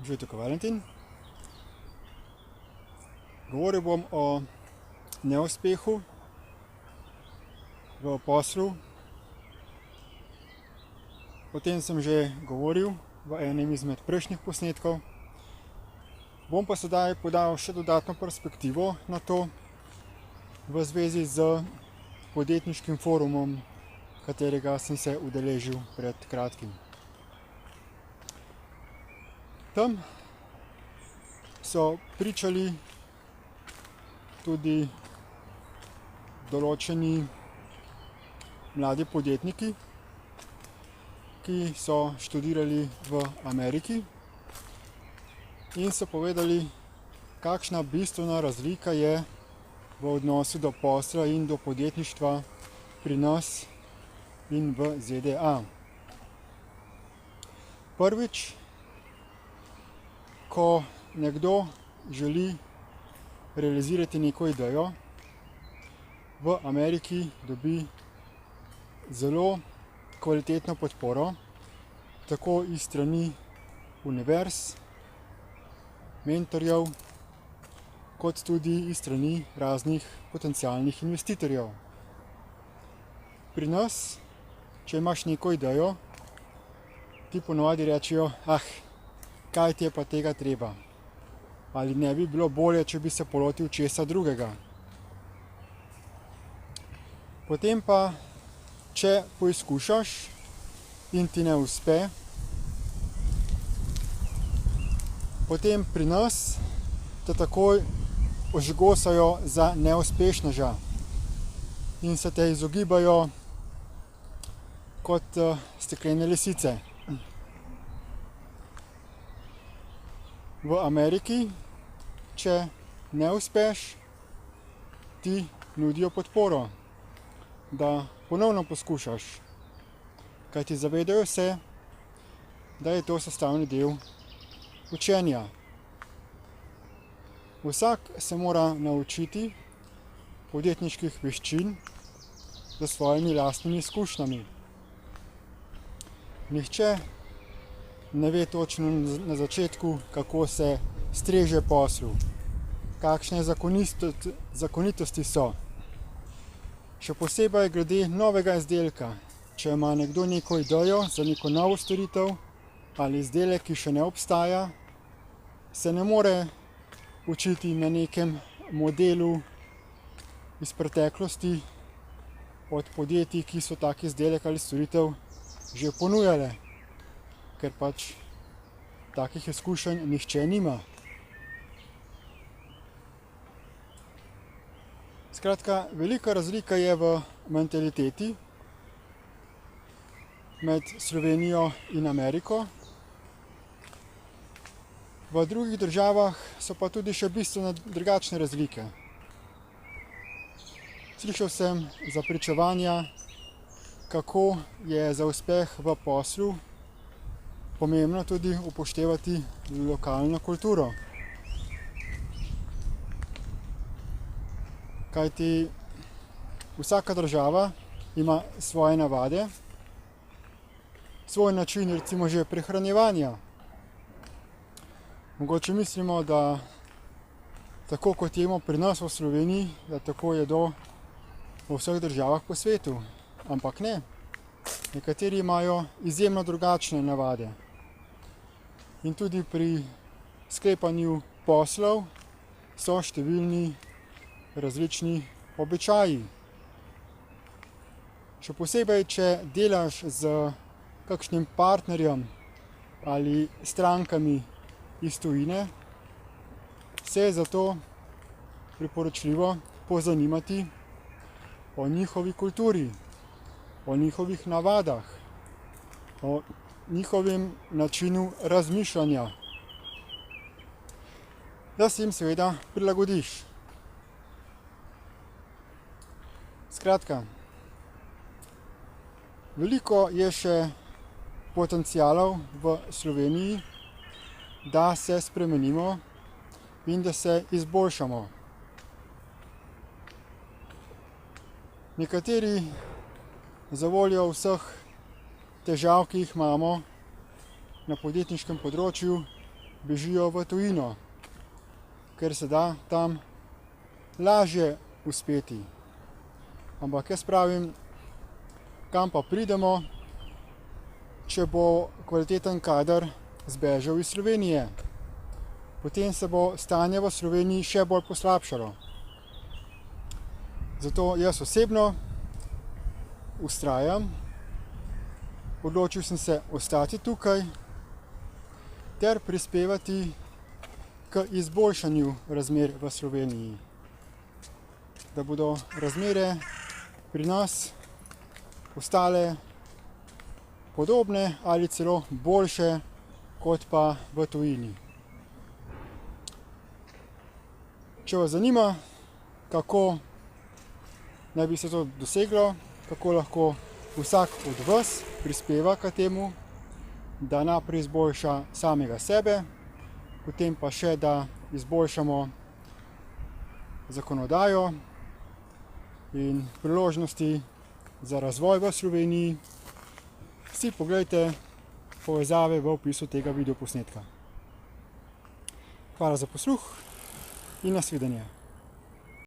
Živijo tukaj Valentin. Govoril bom o neuspehu v poslu. O tem sem že govoril v enem izmed prejšnjih posnetkov. Bom pa sedaj podal še dodatno perspektivo na to v zvezi z podjetniškim forumom, katerega sem se udeležil pred kratkim. Tam so pričali tudi določeni mladi podjetniki, ki so študirali v Ameriki in so povedali, kakšna bistvena razlika je v odnosu do posla in do podjetništva pri nas in v ZDA. Prvič, ko nekdo želi realizirati neko idejo, v Ameriki dobi zelo kvalitetno podporo, tako iz strani univerz, mentorjev, kot tudi iz strani raznih potencialnih investitorjev. Pri nas, če imaš neko idejo, ti ponovadi rečejo, kaj ti je pa tega treba? Ali ne bi bilo bolje, če bi se polotil česa drugega? Potem pa, če poizkušaš in ti ne uspe, potem pri nas te takoj ožgosajo za neuspešneža in se te izogibajo kot steklene lisice. V Ameriki, če ne uspeš, ti nudijo podporo, da ponovno poskušaš, kajti zavedajo se, da je to sestavni del učenja. Vsak se mora naučiti podjetniških veščin s svojimi lastnimi izkušnjami. Nihče ne ve točno na začetku, kako se streže poslu, kakšne zakonitosti so. Še posebej glede novega izdelka. Če ima nekdo neko idejo za neko novo storitev ali izdelek, ki še ne obstaja, se ne more učiti na nekem modelu iz preteklosti od podjetij, ki so tak izdelek ali storitev že ponujale, ker pač takih izkušenj nihče nima. Skratka, velika razlika je v mentaliteti med Slovenijo in Ameriko. V drugih državah so pa tudi še bistveno drugačne razlike. Slišal sem za pričevanja, kako je za uspeh v poslu pomembno tudi upoštevati lokalno kulturo. Kajti vsaka država ima svoje navade, svoj način recimo že prehranjevanja. Mogoče mislimo, da tako kot jemo pri nas v Sloveniji, da tako jedo v vseh državah po svetu. Ampak ne. Nekateri imajo izjemno drugačne navade. In tudi pri sklepanju poslov so številni različni običaji. Še posebej, če delaš z kakšnim partnerjem ali strankami iz tujine, se je zato priporočljivo pozanimati o njihovi kulturi, o njihovih navadah, o njihovem načinu razmišljanja, da se jim seveda prilagodiš. Skratka, veliko je še potencialov v Sloveniji, da se spremenimo in da se izboljšamo. Nekateri zavoljo vseh težav, ki jih imamo na podjetniškem področju, bežijo v tujino, ker se da tam lažje uspeti. Ampak jaz pravim, kam pa pridemo, če bo kvaliteten kader zbežal iz Slovenije. Potem se bo stanje v Sloveniji še bolj poslabšalo. Zato jaz osebno vztrajam, odločil sem se ostati tukaj ter prispevati k izboljšanju razmer v Sloveniji. Da bodo razmere pri nas ostale podobne ali celo boljše kot pa v tujini. Če vas zanima, kako naj bi se to doseglo, kako lahko vsak od vas prispeva k temu, da najprej izboljša samega sebe, potem pa še, da izboljšamo zakonodajo in priložnosti za razvoj v Sloveniji, si pogledajte povezave v opisu tega videoposnetka. Hvala za posluh in nasvidenje.